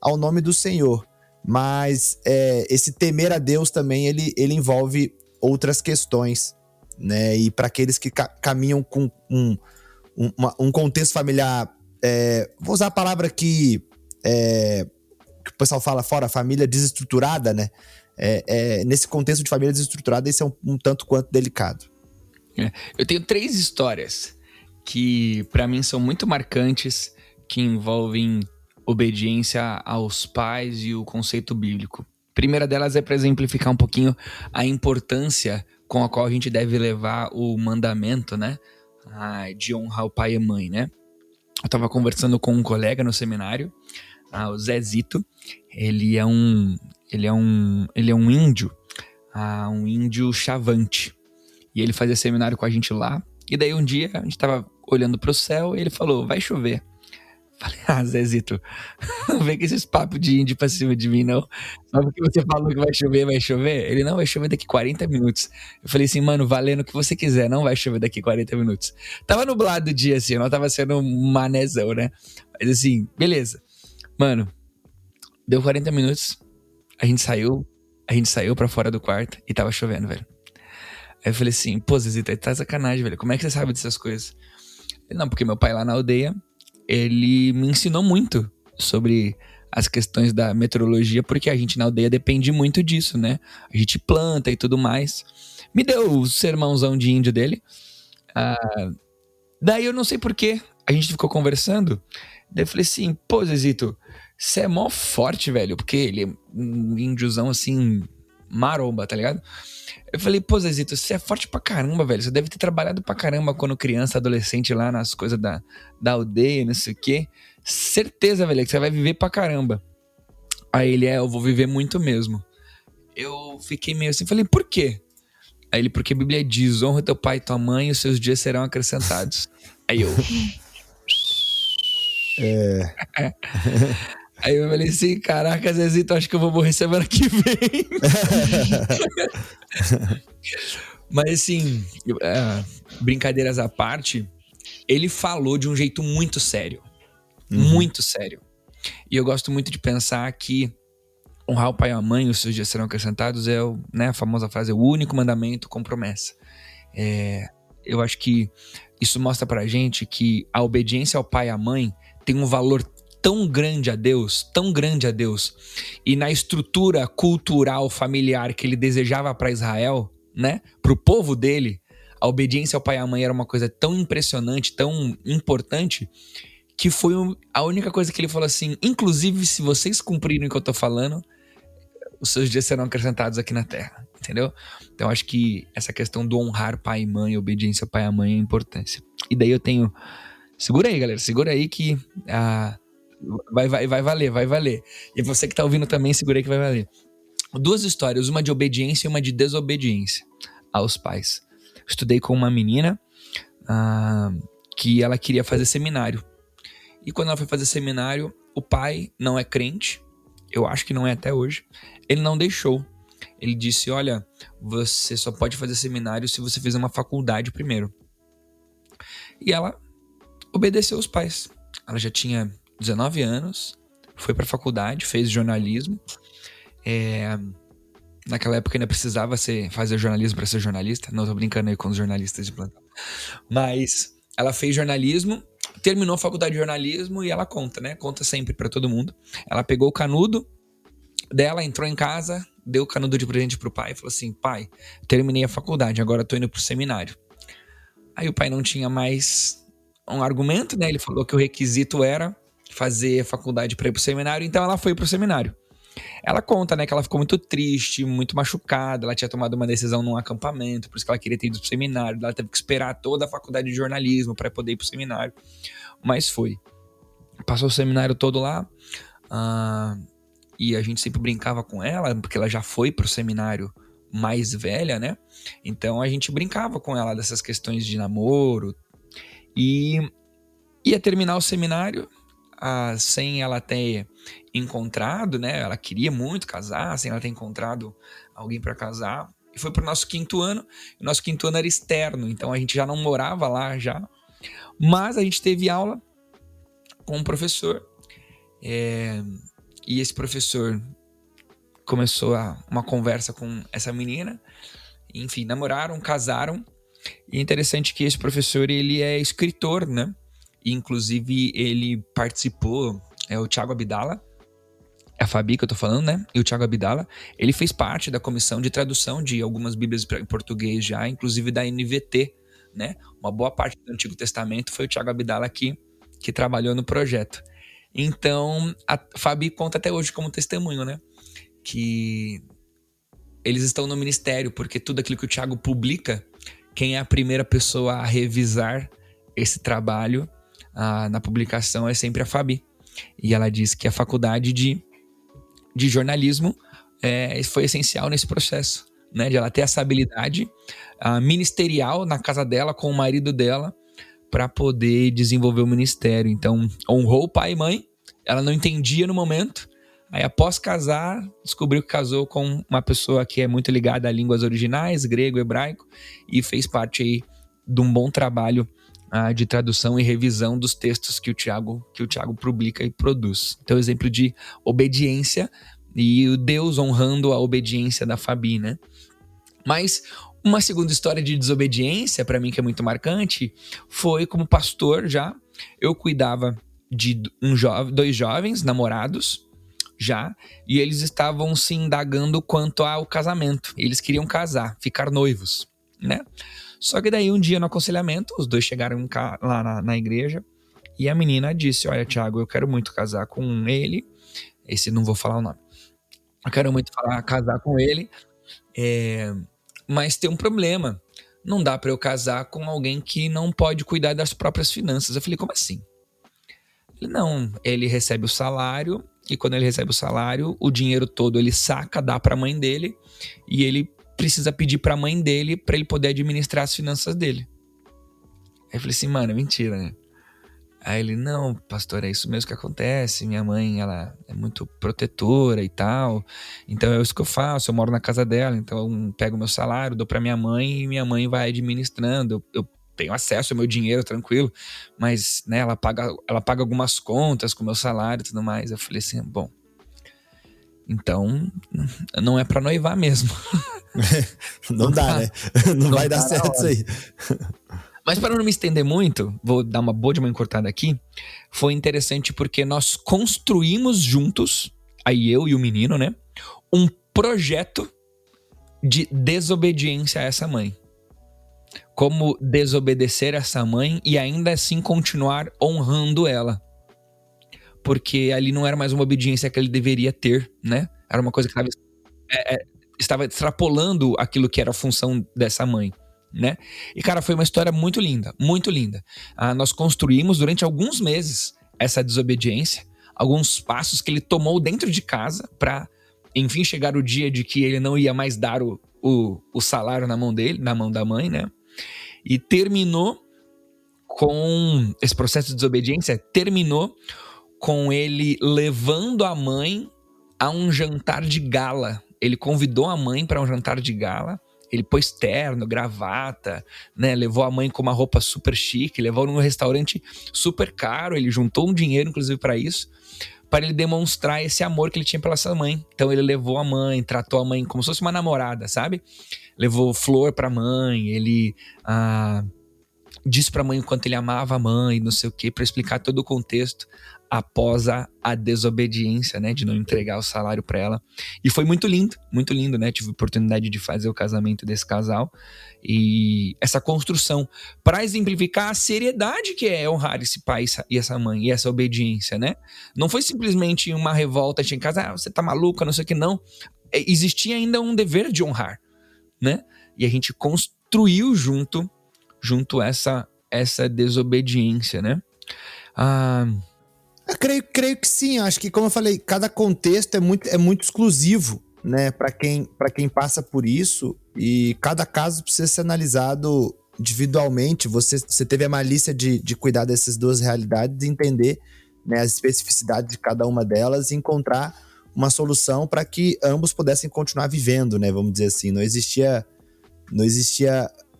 ao nome do Senhor. Mas esse temer a Deus também, ele envolve outras questões, né? E para aqueles que caminham com um contexto familiar, vou usar a palavra que o pessoal fala fora, família desestruturada, né? Nesse contexto de família desestruturada, esse é um tanto quanto delicado. Eu tenho 3 histórias que para mim são muito marcantes, que envolvem obediência aos pais e o conceito bíblico. A primeira delas é para exemplificar um pouquinho a importância com a qual a gente deve levar o mandamento, né? De honrar o pai e a mãe, né? Eu estava conversando com um colega no seminário, o Zezito. Ele é um índio, um índio chavante. E ele fazia seminário com a gente lá. E daí um dia a gente tava olhando pro céu e ele falou, vai chover. Falei, Zezito, não vem com esses papos de índio pra cima de mim, não. Só porque você falou que vai chover, vai chover? Ele, não, vai chover daqui 40 minutos. Eu falei assim, mano, valendo o que você quiser, não vai chover daqui 40 minutos. Tava nublado o dia, assim, eu não tava sendo um manezão, né? Mas assim, beleza. Mano, deu 40 minutos, a gente saiu pra fora do quarto e tava chovendo, velho. Aí eu falei assim, pô, Zezito, tá sacanagem, velho, como é que você sabe dessas coisas? Ele, não, porque meu pai lá na aldeia, ele me ensinou muito sobre as questões da meteorologia, porque a gente na aldeia depende muito disso, né? A gente planta e tudo mais. Me deu o sermãozão de índio dele. Daí eu não sei porquê, a gente ficou conversando. Daí eu falei assim, pô, Zezito, você é mó forte, velho, porque ele é um índiozão assim, maromba, tá ligado? Eu falei, pô, Zezito, você é forte pra caramba, velho. Você deve ter trabalhado pra caramba quando criança, adolescente lá nas coisas da aldeia, não sei o quê. Certeza, velho, que você vai viver pra caramba. Aí ele, eu vou viver muito mesmo. Eu fiquei meio assim, falei, por quê? Aí ele, porque a Bíblia diz, honra teu pai e tua mãe e os seus dias serão acrescentados. Aí eu... Aí eu falei assim, caraca, Zezito, acho que eu vou morrer semana que vem. Mas assim, brincadeiras à parte, ele falou de um jeito muito sério. Muito sério. E eu gosto muito de pensar que honrar o pai e a mãe, os seus dias serão acrescentados, a famosa frase, o único mandamento com promessa. Eu acho que isso mostra pra gente que a obediência ao pai e à mãe tem um valor tão grande a Deus, e na estrutura cultural familiar que ele desejava para Israel, né, pro povo dele, a obediência ao pai e à mãe era uma coisa tão impressionante, tão importante, que foi a única coisa que ele falou assim, inclusive se vocês cumprirem o que eu tô falando, os seus dias serão acrescentados aqui na terra, entendeu? Então acho que essa questão do honrar pai e mãe, obediência ao pai e à mãe é importância. E daí eu tenho, segura aí galera, segura aí que vai valer. E você que tá ouvindo também, segura aí que vai valer. 2 histórias, uma de obediência e uma de desobediência aos pais. Estudei com uma menina que ela queria fazer seminário. E quando ela foi fazer seminário, o pai não é crente, eu acho que não é até hoje, ele não deixou. Ele disse, olha, você só pode fazer seminário se você fizer uma faculdade primeiro. E ela obedeceu os pais. Ela já tinha 19 anos, foi pra faculdade, fez jornalismo. Naquela época ainda precisava fazer jornalismo para ser jornalista. Não, tô brincando aí com os jornalistas de plantão. Mas ela fez jornalismo, terminou a faculdade de jornalismo e ela conta, né? Conta sempre pra todo mundo. Ela pegou o canudo dela, entrou em casa, deu o canudo de presente pro pai e falou assim, pai, terminei a faculdade, agora tô indo pro seminário. Aí o pai não tinha mais um argumento, né? Ele falou que o requisito era fazer a faculdade para ir pro seminário, então ela foi pro seminário. Ela conta, né, que ela ficou muito triste, muito machucada, ela tinha tomado uma decisão num acampamento, por isso que ela queria ter ido pro seminário, ela teve que esperar toda a faculdade de jornalismo para poder ir pro seminário, mas foi. Passou o seminário todo lá, e a gente sempre brincava com ela, porque ela já foi pro seminário mais velha, né? Então a gente brincava com ela dessas questões de namoro, e ia terminar o seminário sem ela ter encontrado, né? Ela queria muito casar, sem ela ter encontrado alguém para casar. E foi pro nosso 5º ano. O nosso 5º ano era externo, então a gente já não morava lá já. Mas a gente teve aula com um professor. E esse professor começou uma conversa com essa menina. Enfim, namoraram, casaram. E é interessante que esse professor, ele é escritor, né? E, inclusive, ele participou, o Thiago Abdala, é a Fabi que eu tô falando, né? E o Thiago Abdala, ele fez parte da comissão de tradução de algumas bíblias em português já, inclusive da NVT, né? Uma boa parte do Antigo Testamento foi o Thiago Abdala que trabalhou no projeto. Então, a Fabi conta até hoje como testemunho, né? Que eles estão no ministério, porque tudo aquilo que o Thiago publica, quem é a primeira pessoa a revisar esse trabalho na publicação é sempre a Fabi. E ela diz que a faculdade de jornalismo foi essencial nesse processo, né? De ela ter essa habilidade ministerial na casa dela, com o marido dela, para poder desenvolver o ministério. Então, honrou o pai e mãe, ela não entendia no momento. Aí, após casar, descobriu que casou com uma pessoa que é muito ligada a línguas originais, grego, hebraico, e fez parte aí de um bom trabalho de tradução e revisão dos textos que o Thiago publica e produz. Então, exemplo de obediência e o Deus honrando a obediência da Fabi, né? Mas uma segunda história de desobediência, para mim, que é muito marcante, foi como pastor já. Eu cuidava de 2 jovens namorados já, e eles estavam se indagando quanto ao casamento. Eles queriam casar, ficar noivos, né? Só que daí um dia no aconselhamento, os 2 chegaram lá na igreja, e a menina disse: olha, Thiago, eu quero muito casar com ele, esse não vou falar o nome, eu quero muito casar com ele, mas tem um problema, não dá pra eu casar com alguém que não pode cuidar das próprias finanças. Eu falei: como assim? Ele: não, ele recebe o salário, e quando ele recebe o salário, o dinheiro todo ele saca, dá pra mãe dele, e ele precisa pedir pra mãe dele pra ele poder administrar as finanças dele. Aí eu falei assim: mano, é mentira, né? Aí ele: não, pastor, é isso mesmo que acontece, minha mãe, ela é muito protetora e tal, então é isso que eu faço, eu moro na casa dela, então eu pego meu salário, dou pra minha mãe, e minha mãe vai administrando, eu tenho acesso ao meu dinheiro tranquilo, mas, né, ela paga algumas contas com o meu salário e tudo mais. Eu falei assim: bom, então não é pra noivar mesmo. Não dá, né? Não vai dar certo isso aí. Mas para não me estender muito, vou dar uma boa de uma encurtada aqui. Foi interessante porque nós construímos juntos, aí eu e o menino, né, um projeto de desobediência a essa mãe. Como desobedecer essa mãe e ainda assim continuar honrando ela. Porque ali não era mais uma obediência que ele deveria ter, né? Era uma coisa que estava extrapolando aquilo que era a função dessa mãe, né? E, cara, foi uma história muito linda, muito linda. Nós construímos durante alguns meses essa desobediência, alguns passos que ele tomou dentro de casa para, enfim, chegar o dia de que ele não ia mais dar o salário na mão dele, na mão da mãe, né? E terminou com esse processo de desobediência, terminou com ele levando a mãe a um jantar de gala. Ele convidou a mãe para um jantar de gala. Ele pôs terno, gravata, né? Levou a mãe com uma roupa super chique, levou num restaurante super caro. Ele juntou um dinheiro, inclusive, para isso, para ele demonstrar esse amor que ele tinha pela sua mãe. Então ele levou a mãe, tratou a mãe como se fosse uma namorada, sabe? Levou flor pra mãe, ele disse pra mãe o quanto ele amava a mãe, não sei o quê, pra explicar todo o contexto. após a desobediência, né, de não entregar o salário para ela. E foi muito lindo, né? Tive a oportunidade de fazer o casamento desse casal e essa construção para exemplificar a seriedade que é honrar esse pai e essa mãe e essa obediência, né? Não foi simplesmente uma revolta em casa, você tá maluca, não sei o que, não. Existia ainda um dever de honrar, né? E a gente construiu junto essa desobediência, né? Creio que sim. Acho que, como eu falei, cada contexto é muito exclusivo, né, para quem passa por isso, e cada caso precisa ser analisado individualmente. Você teve a malícia de cuidar dessas duas realidades, entender, né, as especificidades de cada uma delas e encontrar uma solução para que ambos pudessem continuar vivendo, né, vamos dizer assim. Não existia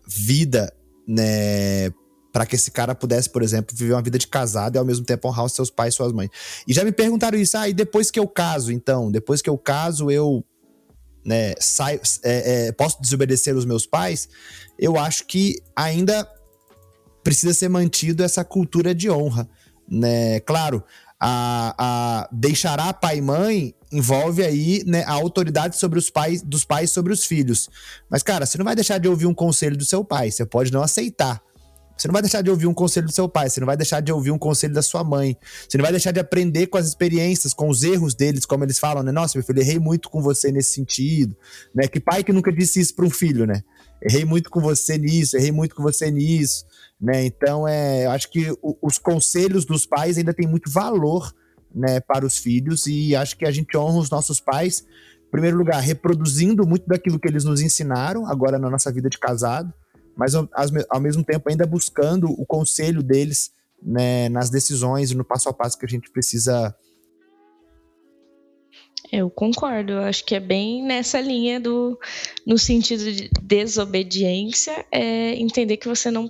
vida, né, para que esse cara pudesse, por exemplo, viver uma vida de casado e ao mesmo tempo honrar os seus pais e suas mães. E já me perguntaram isso, e depois que eu caso, então? Depois que eu caso, eu, né, posso desobedecer os meus pais? Eu acho que ainda precisa ser mantido essa cultura de honra, né? Claro, deixará pai e mãe envolve aí, né, a autoridade dos pais sobre os filhos. Mas, cara, você não vai deixar de ouvir um conselho do seu pai, você pode não aceitar. Você não vai deixar de ouvir um conselho do seu pai, você não vai deixar de ouvir um conselho da sua mãe, você não vai deixar de aprender com as experiências, com os erros deles, como eles falam, né? Nossa, meu filho, errei muito com você nesse sentido, né? Que pai que nunca disse isso para um filho, né? Errei muito com você nisso, né? Então, eu acho que os conselhos dos pais ainda têm muito valor, né, para os filhos, e acho que a gente honra os nossos pais, em primeiro lugar, reproduzindo muito daquilo que eles nos ensinaram, agora na nossa vida de casado, mas ao mesmo tempo ainda buscando o conselho deles, né, nas decisões e no passo a passo que a gente precisa. Eu concordo, eu acho que é bem nessa linha no sentido de desobediência, entender que você não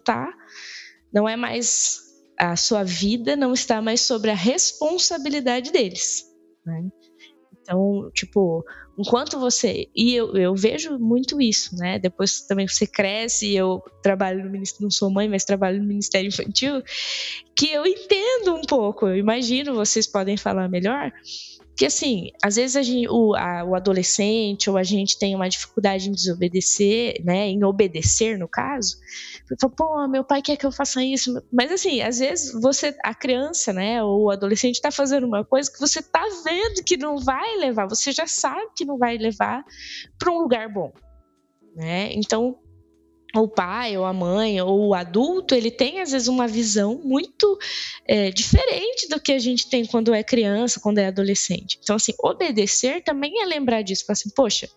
é mais, a sua vida não está mais sobre a responsabilidade deles, né? Então, tipo, enquanto você... E eu vejo muito isso, né? Depois também você cresce, eu trabalho no Ministério... Não sou mãe, mas trabalho no Ministério Infantil, que eu entendo um pouco. Eu imagino, vocês podem falar melhor, que assim, às vezes o adolescente ou a gente tem uma dificuldade em desobedecer, né? Em obedecer, no caso. Fala, pô, meu pai quer que eu faça isso. Mas assim, às vezes a criança, né, ou o adolescente está fazendo uma coisa que você está vendo que não vai levar, você já sabe que não vai levar para um lugar bom, né? Então, o pai, ou a mãe, ou o adulto, ele tem às vezes uma visão muito diferente do que a gente tem quando é criança, quando é adolescente. Então, assim, obedecer também é lembrar disso, falar assim, poxa,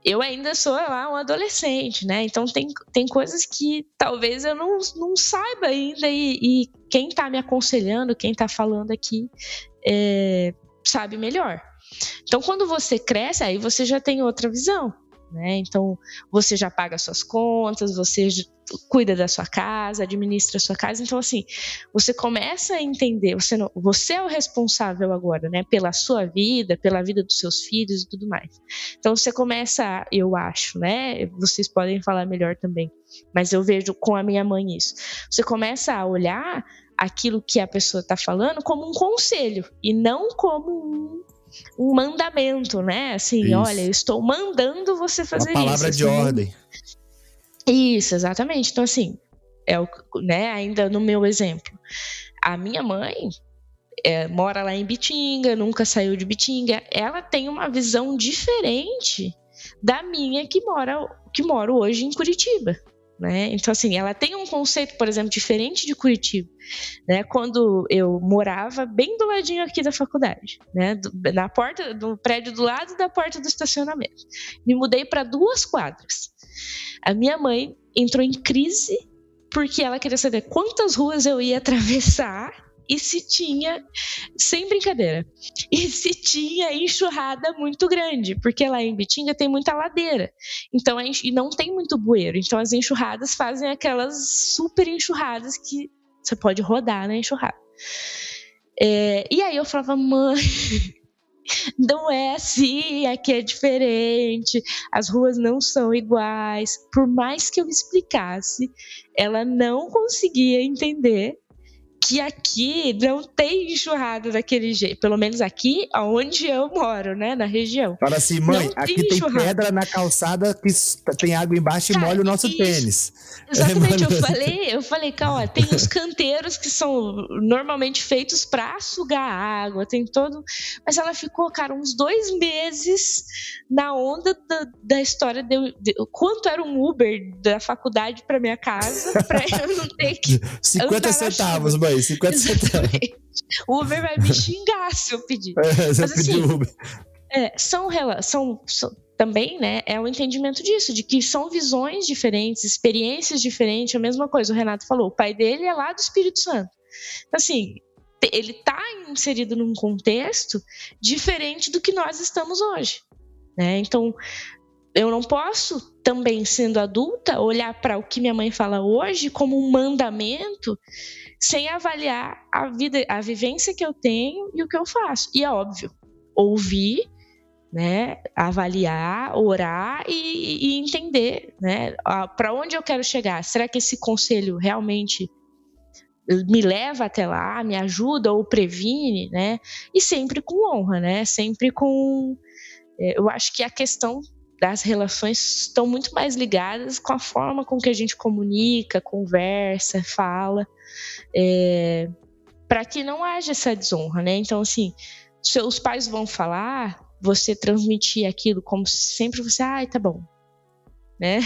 eu ainda sou lá um adolescente, né? Então tem coisas que talvez eu não saiba ainda e quem está me aconselhando, quem está falando aqui sabe melhor. Então quando você cresce, aí você já tem outra visão, né? Então você já paga suas contas, você cuida da sua casa, administra a sua casa. Então assim, você começa a entender, você é o responsável agora, né? Pela sua vida, pela vida dos seus filhos e tudo mais. Então você começa, eu acho, né? Vocês podem falar melhor também, mas eu vejo com a minha mãe isso. Você começa a olhar aquilo que a pessoa está falando como um conselho e não como um mandamento, né? Assim, isso. Olha, eu estou mandando você fazer isso. Uma palavra de ordem. Isso, exatamente. Então, assim, né, ainda no meu exemplo, a minha mãe mora lá em Bitinga, nunca saiu de Bitinga. Ela tem uma visão diferente da minha que moro hoje em Curitiba, né? Então, assim, ela tem um conceito, por exemplo, diferente de Curitiba, né? Quando eu morava bem do ladinho aqui da faculdade, né? Na porta do prédio do lado da porta do estacionamento. Me mudei para 2 quadras. A minha mãe entrou em crise porque ela queria saber quantas ruas eu ia atravessar e se tinha, sem brincadeira, e se tinha enxurrada muito grande, porque lá em Bitinga tem muita ladeira, então e não tem muito bueiro, então as enxurradas fazem aquelas super enxurradas que você pode rodar na enxurrada. E aí eu falava, mãe, não é assim, aqui é diferente, as ruas não são iguais. Por mais que eu explicasse, ela não conseguia entender que aqui não tem enxurrada daquele jeito. Pelo menos aqui, onde eu moro, né? Na região. Fala assim, mãe, aqui tem pedra na calçada que tem água embaixo e molha o nosso tênis. Exatamente, eu falei, cara, tem os canteiros que são normalmente feitos para sugar água, tem todo... Mas ela ficou, cara, uns 2 meses na onda da história de quanto era um Uber da faculdade para minha casa, para eu não ter que 50 centavos, mãe, 50 centavos. O Uber vai me xingar se eu pedir. Você mas pediu assim, Uber. São também, né, é o entendimento disso, de que são visões diferentes, experiências diferentes, a mesma coisa, o Renato falou, o pai dele é lá do Espírito Santo. Assim, ele está inserido num contexto diferente do que nós estamos hoje, né? Então, eu não posso, também sendo adulta, olhar para o que minha mãe fala hoje como um mandamento, sem avaliar a vivência que eu tenho e o que eu faço. E é óbvio, ouvir, né, avaliar, orar e entender, né, para onde eu quero chegar. Será que esse conselho realmente me leva até lá, me ajuda ou previne, né? E sempre com honra, né? Sempre com... Eu acho que a questão das relações estão muito mais ligadas com a forma com que a gente comunica, conversa, fala, para que não haja essa desonra, né? Então, assim, seus pais vão falar, você transmitir aquilo como sempre você, tá bom, né?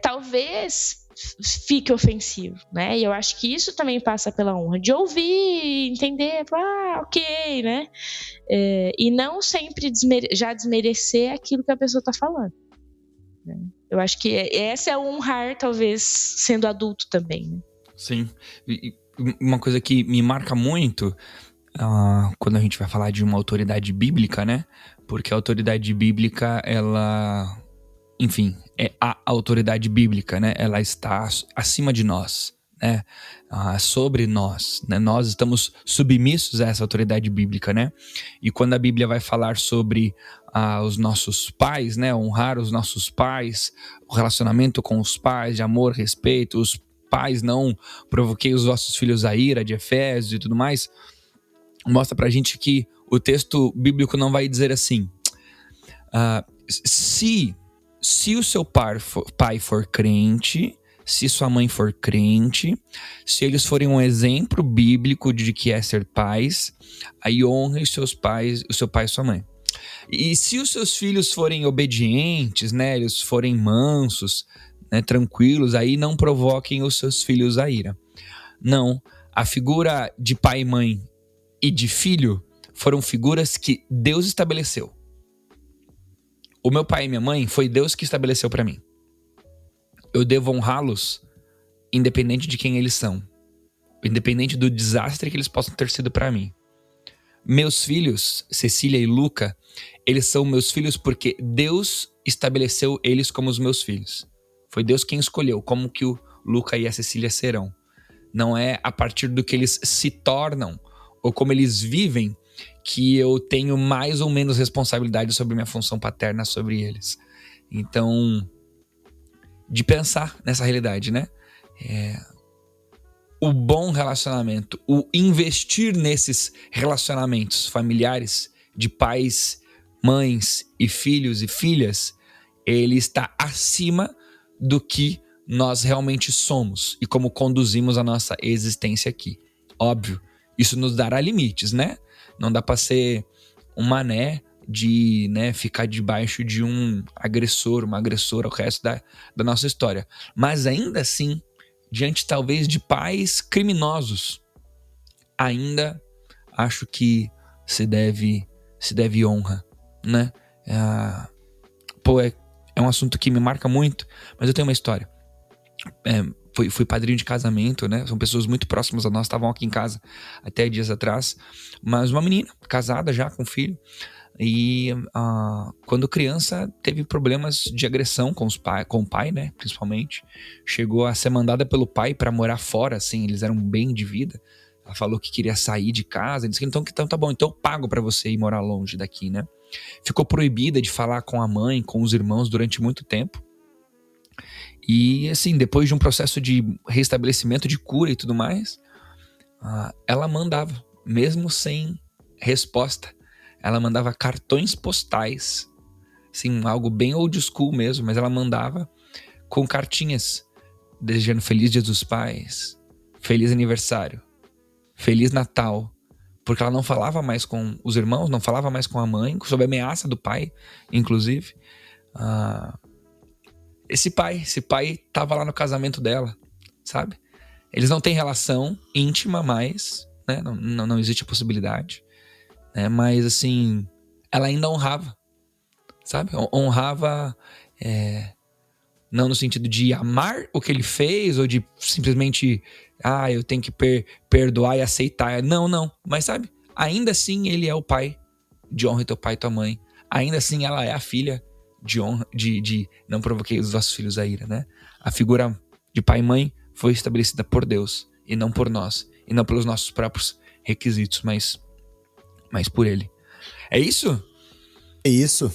Talvez fique ofensivo, né? E eu acho que isso também passa pela honra de ouvir, entender, ok, né? E não sempre já desmerecer aquilo que a pessoa está falando, né? Eu acho que essa é o honrar, talvez, sendo adulto também, né? Sim. E uma coisa que me marca muito quando a gente vai falar de uma autoridade bíblica, né? Porque a autoridade bíblica, ela... Enfim, é a autoridade bíblica, né? Ela está acima de nós, né? Sobre nós, né? Nós estamos submissos a essa autoridade bíblica, né? E quando a Bíblia vai falar sobre os nossos pais, né? Honrar os nossos pais, o relacionamento com os pais, de amor, respeito, os pais não provoquei os vossos filhos a ira, de Efésios e tudo mais, mostra pra gente que o texto bíblico não vai dizer assim, se o seu pai for crente, se sua mãe for crente, se eles forem um exemplo bíblico de que é ser pais, aí honre seus pais, o seu pai e sua mãe. E se os seus filhos forem obedientes, né, eles forem mansos, né, tranquilos, aí não provoquem os seus filhos a ira. Não, a figura de pai e mãe e de filho foram figuras que Deus estabeleceu. O meu pai e minha mãe foi Deus que estabeleceu para mim. Eu devo honrá-los independente de quem eles são, independente do desastre que eles possam ter sido para mim. Meus filhos, Cecília e Luca, eles são meus filhos porque Deus estabeleceu eles como os meus filhos. Foi Deus quem escolheu como que o Luca e a Cecília serão. Não é a partir do que eles se tornam ou como eles vivem que eu tenho mais ou menos responsabilidade sobre minha função paterna sobre eles. Então, de pensar nessa realidade, né? O bom relacionamento, o investir nesses relacionamentos familiares de pais, mães e filhos e filhas, ele está acima do que nós realmente somos e como conduzimos a nossa existência aqui. Óbvio, isso nos dará limites, né? Não dá para ser um mané de, né, ficar debaixo de um agressor, uma agressora o resto da nossa história. Mas ainda assim, diante talvez de pais criminosos, ainda acho que se deve honra, né? É um assunto que me marca muito, mas eu tenho uma história. Fui padrinho de casamento, né? São pessoas muito próximas a nós, estavam aqui em casa até dias atrás. Mas uma menina, casada já, com filho. E quando criança, teve problemas de agressão com o pai, né? Principalmente. Chegou a ser mandada pelo pai para morar fora, assim. Eles eram bem de vida. Ela falou que queria sair de casa. Ele disse, então tá bom, então eu pago para você ir morar longe daqui, né? Ficou proibida de falar com a mãe, com os irmãos durante muito tempo. E assim, depois de um processo de restabelecimento, de cura e tudo mais, ela mandava, mesmo sem resposta. Ela mandava cartões postais, assim, algo bem old school mesmo, mas ela mandava com cartinhas, desejando Feliz Dia dos Pais, Feliz Aniversário, Feliz Natal, porque ela não falava mais com os irmãos, não falava mais com a mãe, sob a ameaça do pai, inclusive. Esse pai tava lá no casamento dela, sabe? Eles não têm relação íntima mais, né? Não existe a possibilidade, né? Mas assim, ela ainda honrava, sabe? Honrava, não no sentido de amar o que ele fez ou de simplesmente, eu tenho que perdoar e aceitar. Não. Mas sabe, ainda assim ele é o pai de honra teu pai e tua mãe. Ainda assim ela é a filha de honra, de não provoquei os vossos filhos a ira, né? A figura de pai e mãe foi estabelecida por Deus e não por nós. E não pelos nossos próprios requisitos, mas por ele. É isso? É isso.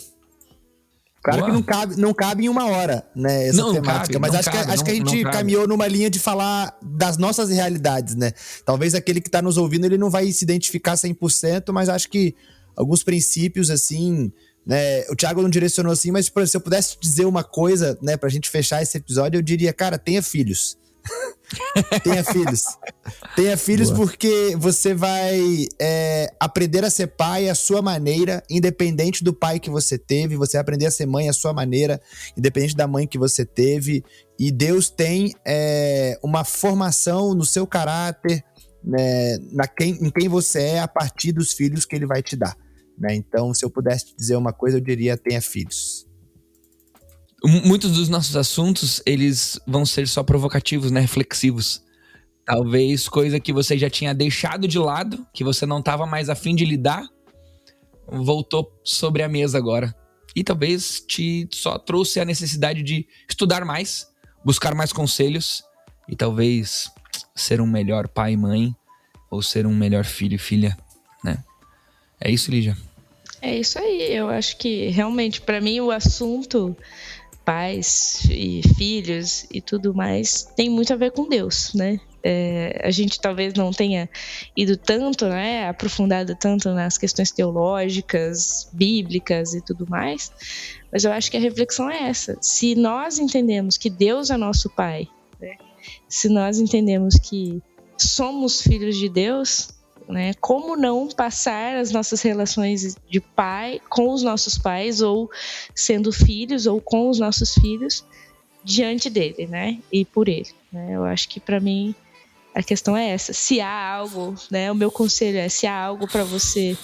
Claro que não cabe em uma hora, né, essa temática, mas acho que a gente caminhou numa linha de falar das nossas realidades, né? Talvez aquele que tá nos ouvindo, ele não vai se identificar 100%, mas acho que alguns princípios, assim, né, o Thiago não direcionou assim, mas por exemplo, se eu pudesse dizer uma coisa, né, pra gente fechar esse episódio, eu diria, cara, tenha filhos. Tenha filhos. Boa. Porque você vai aprender a ser pai à sua maneira, independente do pai que você teve. Você vai aprender a ser mãe à sua maneira, independente da mãe que você teve. E Deus tem uma formação no seu caráter, né, em quem você é, a partir dos filhos que ele vai te dar, né? Então, se eu pudesse te dizer uma coisa, eu diria, tenha filhos. Muitos dos nossos assuntos, eles vão ser só provocativos, né? Reflexivos. Talvez coisa que você já tinha deixado de lado, que você não estava mais a fim de lidar, voltou sobre a mesa agora. E talvez te só trouxe a necessidade de estudar mais, buscar mais conselhos e talvez ser um melhor pai e mãe ou ser um melhor filho e filha, né? É isso, Lígia? É isso aí. Eu acho que realmente, para mim, o assunto pais e filhos e tudo mais tem muito a ver com Deus, né? A gente talvez não tenha ido tanto, né, aprofundado tanto nas questões teológicas, bíblicas e tudo mais, mas eu acho que a reflexão é essa. Se nós entendemos que Deus é nosso Pai, né, se nós entendemos que somos filhos de Deus, né, como não passar as nossas relações de pai com os nossos pais, ou sendo filhos, ou com os nossos filhos, diante dele, né, e por ele, né? Eu acho que para mim a questão é essa. Se há algo, né, o meu conselho é, se há algo para você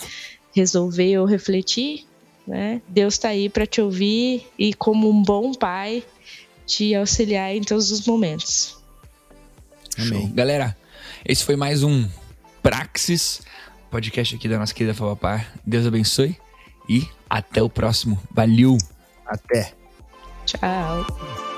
resolver ou refletir, né, Deus está aí para te ouvir e, como um bom pai, te auxiliar em todos os momentos. Amém. Show. Galera, esse foi mais um Praxis, podcast aqui da nossa querida Fabapar. Deus abençoe e até o próximo. Valeu! Até! Tchau!